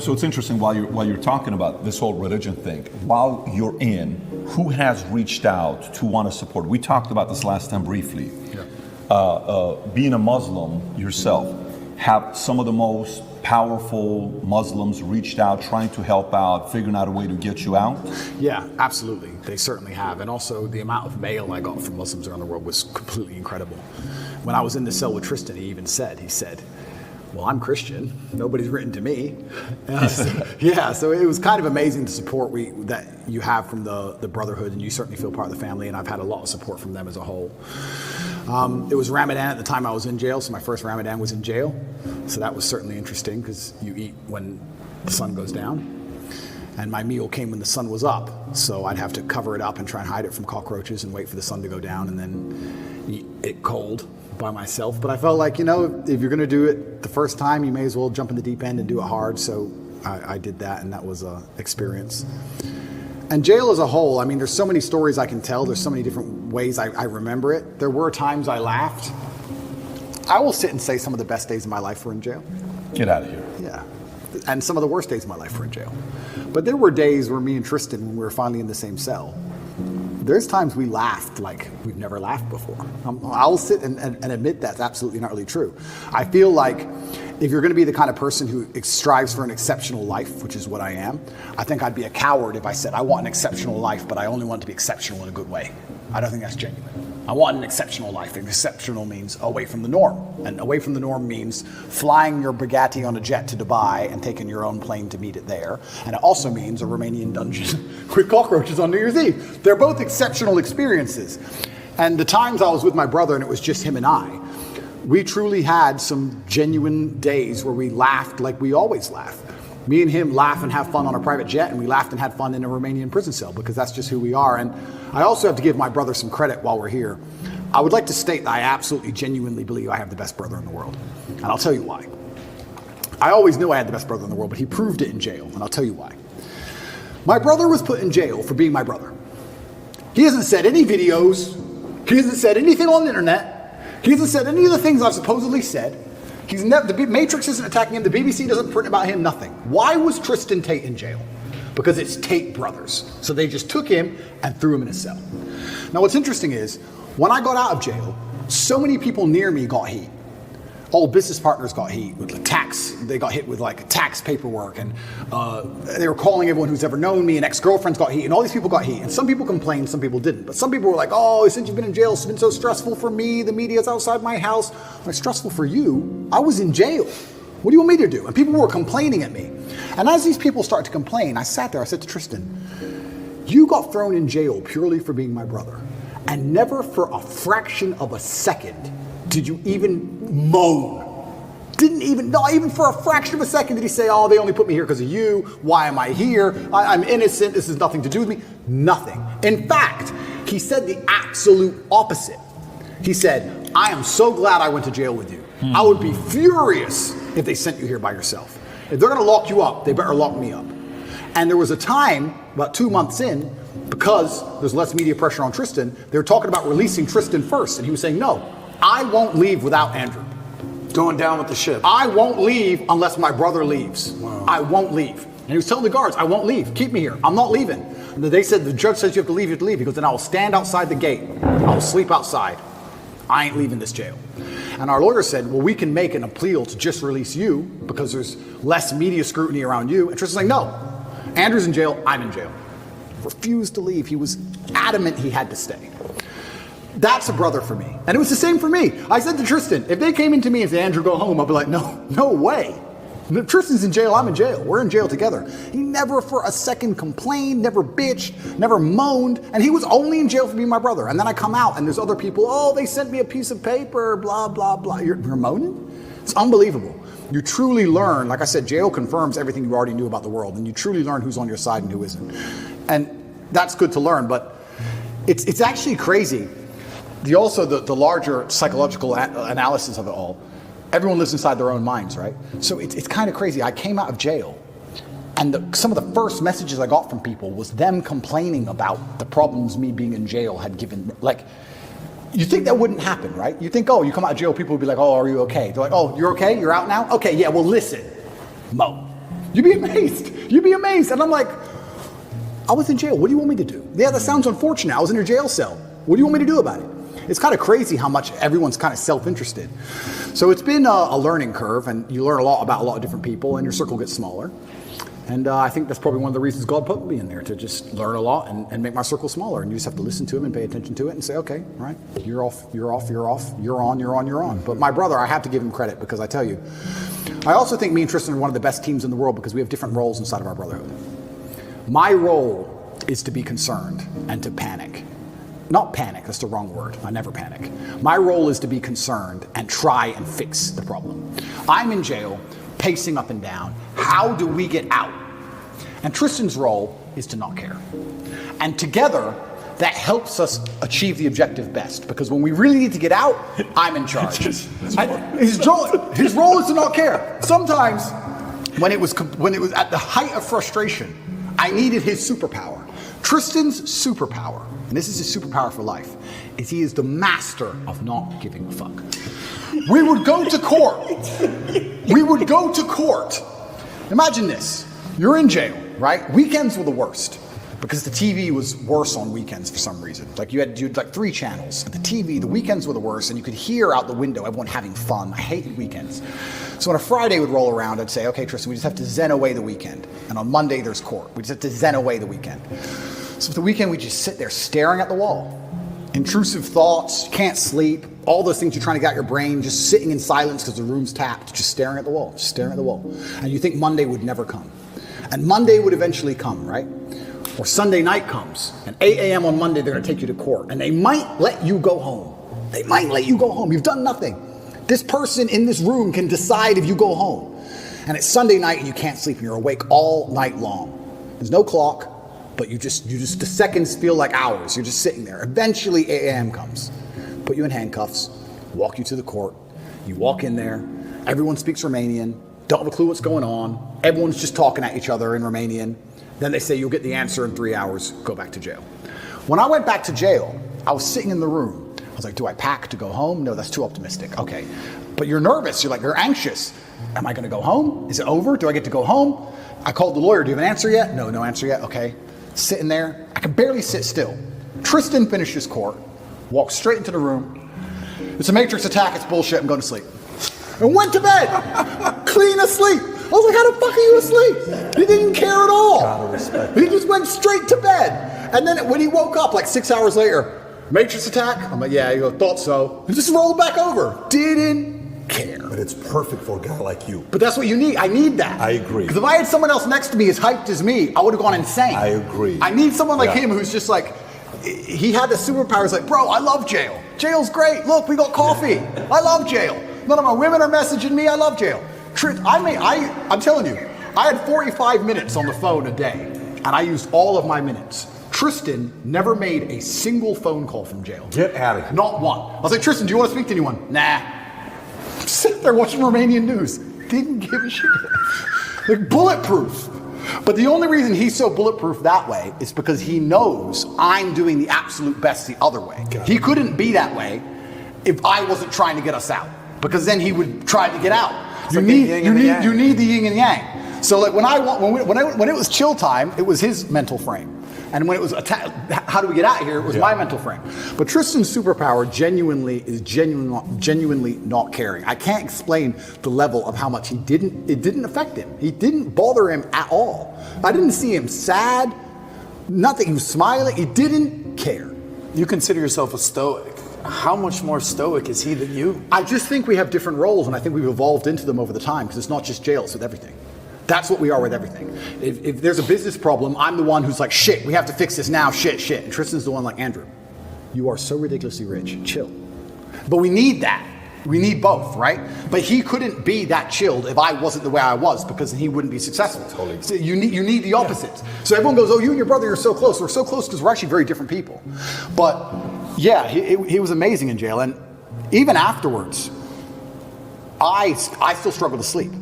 So it's interesting while you're talking about this whole religion thing. While you're in, who has reached out to want to support? We talked about this last time briefly. Yeah. Being a Muslim yourself, have some of the most powerful Muslims reached out, trying to help out, figuring out a way to get you out? Yeah, absolutely. They certainly have. And also the amount of mail I got from Muslims around the world was completely incredible. When I was in the cell with Tristan, he said, well, I'm Christian. Nobody's written to me. Yeah, so it was kind of amazing the support that you have from the brotherhood, and you certainly feel part of the family, and I've had a lot of support from them as a whole. It was Ramadan at the time I was in jail, so my first Ramadan was in jail. So that was certainly interesting because you eat when the sun goes down. And my meal came when the sun was up, so I'd have to cover it up and try and hide it from cockroaches and wait for the sun to go down and then eat it cold by myself. But I felt like, if you're going to do it the first time, you may as well jump in the deep end and do it hard. So I did that, and that was an experience. And jail as a whole, I mean, there's so many stories I can tell. There's so many different ways I remember it. There were times I laughed. I will sit and say some of the best days of my life were in jail. Get out of here. Yeah. And some of the worst days of my life were in jail. But there were days where me and Tristan, when we were finally in the same cell, there's times we laughed like we've never laughed before. I'll sit and admit that's absolutely not really true. I feel like if you're going to be the kind of person who strives for an exceptional life, which is what I am, I think I'd be a coward if I said I want an exceptional life, but I only want it to be exceptional in a good way. I don't think that's genuine. I want an exceptional life. And exceptional means away from the norm. And away from the norm means flying your Bugatti on a jet to Dubai and taking your own plane to meet it there. And it also means a Romanian dungeon with cockroaches on New Year's Eve. They're both exceptional experiences. And the times I was with my brother and it was just him and I, we truly had some genuine days where we laughed like we always laugh. Me and him laugh and have fun on a private jet, and we laughed and had fun in a Romanian prison cell because that's just who we are. And I also have to give my brother some credit while we're here. I would like to state that I absolutely, genuinely believe I have the best brother in the world. And I'll tell you why. I always knew I had the best brother in the world, but he proved it in jail, and I'll tell you why. My brother was put in jail for being my brother. He hasn't said any videos. He hasn't said anything on the internet. He hasn't said any of the things I've supposedly said. The Matrix isn't attacking him. The BBC doesn't print about him, nothing. Why was Tristan Tate in jail? Because it's Tate brothers. So they just took him and threw him in a cell. Now what's interesting is, when I got out of jail, so many people near me got heat. Old business partners got heat with the tax. They got hit with like tax paperwork, and they were calling everyone who's ever known me, and ex-girlfriends got heat, and all these people got heat. And some people complained, some people didn't. But some people were like, oh, since you've been in jail, it's been so stressful for me. The media's outside my house. I'm like, stressful for you? I was in jail. What do you want me to do? And people were complaining at me. And as these people started to complain, I sat there, I said to Tristan, you got thrown in jail purely for being my brother. And never for a fraction of a second did you even moan. Not even for a fraction of a second did he say, oh, they only put me here because of you. Why am I here? I'm innocent. This has nothing to do with me. Nothing. In fact, he said the absolute opposite. He said, I am so glad I went to jail with you. I would be furious if they sent you here by yourself. If they're going to lock you up, they better lock me up. And there was a time, about 2 months in, because there's less media pressure on Tristan, they were talking about releasing Tristan first. And he was saying, no, I won't leave without Andrew. Going down with the ship. I won't leave unless my brother leaves. Wow. I won't leave. And he was telling the guards, I won't leave. Keep me here. I'm not leaving. And they said, the judge says you have to leave, you have to leave. He goes, then I will stand outside the gate. I will sleep outside. I ain't leaving this jail. And our lawyer said, well, we can make an appeal to just release you because there's less media scrutiny around you. And Tristan's like, no. Andrew's in jail. I'm in jail. Refused to leave. He was adamant he had to stay. That's a brother for me. And it was the same for me. I said to Tristan, if they came into me and said, Andrew, go home, I'd be like, no way. Tristan's in jail, I'm in jail. We're in jail together. He never for a second complained, never bitched, never moaned. And he was only in jail for being my brother. And then I come out and there's other people, oh, they sent me a piece of paper, blah, blah, blah. You're moaning? It's unbelievable. You truly learn, like I said, jail confirms everything you already knew about the world. And you truly learn who's on your side and who isn't. And that's good to learn, but it's actually crazy. The larger psychological analysis of it all, everyone lives inside their own minds, right? So it's kind of crazy. I came out of jail, and some of the first messages I got from people was them complaining about the problems me being in jail had given. Like, you think that wouldn't happen, right? You think, oh, you come out of jail, people would be like, oh, are you okay? They're like, oh, you're okay? You're out now? Okay, yeah, well, listen, Mo, You'd be amazed. You'd be amazed. And I'm like, I was in jail. What do you want me to do? Yeah, that sounds unfortunate. I was in a jail cell. What do you want me to do about it? It's kind of crazy how much everyone's kind of self-interested. So it's been a learning curve, and you learn a lot about a lot of different people, and your circle gets smaller. And I think that's probably one of the reasons God put me in there, to just learn a lot and make my circle smaller. And you just have to listen to him and pay attention to it and say, okay, right, you're off, you're off, you're off, you're on, you're on, you're on. But my brother, I have to give him credit, because I tell you, I also think me and Tristan are one of the best teams in the world because we have different roles inside of our brotherhood. My role is to be concerned and to panic. Not panic, that's the wrong word. I never panic. My role is to be concerned and try and fix the problem. I'm in jail, pacing up and down. How do we get out? And Tristan's role is to not care. And together, that helps us achieve the objective best, because when we really need to get out, I'm in charge. His role is to not care. Sometimes, when it was at the height of frustration, I needed his superpower. Tristan's superpower, and this is his superpower for life, is he is the master of not giving a fuck. We would go to court. We would go to court. Imagine this. You're in jail, right? Weekends were the worst, because the TV was worse on weekends for some reason. Like you had like 3 channels. The TV, the weekends were the worst, and you could hear out the window everyone having fun. I hated weekends. So when a Friday would roll around, I'd say, okay, Tristan, we just have to zen away the weekend. And on Monday, there's court. We just have to zen away the weekend. So for the weekend, we just sit there staring at the wall. Intrusive thoughts, you can't sleep, all those things you're trying to get out your brain, just sitting in silence because the room's tapped, just staring at the wall, just staring at the wall. And you think Monday would never come. And Monday would eventually come, right? Or Sunday night comes, and 8 a.m. on Monday, they're gonna take you to court, and they might let you go home. They might let you go home. You've done nothing. This person in this room can decide if you go home. And it's Sunday night and you can't sleep and you're awake all night long. There's no clock, but you just the seconds feel like hours. You're just sitting there. Eventually 8 a.m. comes. Put you in handcuffs, walk you to the court. You walk in there, everyone speaks Romanian, don't have a clue what's going on. Everyone's just talking at each other in Romanian. Then they say you'll get the answer in 3 hours, go back to jail. When I went back to jail, I was sitting in the room. I was like, do I pack to go home? No, that's too optimistic. Okay. But you're nervous. You're anxious. Am I going to go home? Is it over? Do I get to go home? I called the lawyer. Do you have an answer yet? No, no answer yet. Okay. Sitting there. I can barely sit still. Tristan finishes court, walks straight into the room. It's a matrix attack. It's bullshit. I'm going to sleep. And went to bed. Clean asleep. I was like, how the fuck are you asleep? He didn't care at all. Gotta respect. He just went straight to bed. And then when he woke up like 6 hours later, matrix attack? I'm like, yeah, you thought so. And just rolled back over. Didn't care. But it's perfect for a guy like you. But that's what you need. I need that. I agree. Because if I had someone else next to me as hyped as me, I would have gone insane. I agree. I need someone like him who's just like, he had the superpowers like, bro, I love jail. Jail's great. Look, we got coffee. I love jail. None of my women are messaging me. I love jail. I'm telling you, I had 45 minutes on the phone a day, and I used all of my minutes. Tristan never made a single phone call from jail. Get out of here. Not one. I was like, Tristan, do you want to speak to anyone? Nah. Sit there watching Romanian news. Didn't give a shit. Like bulletproof. But the only reason he's so bulletproof that way is because he knows I'm doing the absolute best the other way. He couldn't be that way if I wasn't trying to get us out, because then he would try to get out. You need the yin and yang. So like when it was chill time, it was his mental frame. And when it was how do we get out of here, it was my mental frame. But Tristan's superpower is genuinely not caring. I can't explain the level of how much it didn't affect him. He didn't bother him at all. I didn't see him sad, nothing. He was smiling. He didn't care. You consider yourself a stoic. How much more stoic is he than you? I just think we have different roles, and I think we've evolved into them over the time, because it's not just jail, it's with everything. That's what we are with everything. If there's a business problem, I'm the one who's like, shit, we have to fix this now, shit. And Tristan's the one like, Andrew, you are so ridiculously rich, chill. But we need that. We need both, right? But he couldn't be that chilled if I wasn't the way I was, because he wouldn't be successful. Totally. So you need the opposites. Yeah. So everyone goes, oh, you and your brother are so close. We're so close because we're actually very different people. But yeah, he was amazing in jail. And even afterwards, I still struggle to sleep.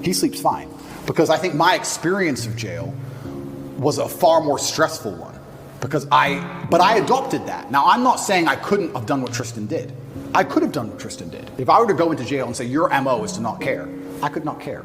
He sleeps fine. Because I think my experience of jail was a far more stressful one. But I adopted that. Now, I'm not saying I couldn't have done what Tristan did. I could have done what Tristan did. If I were to go into jail and say, your MO is to not care, I could not care.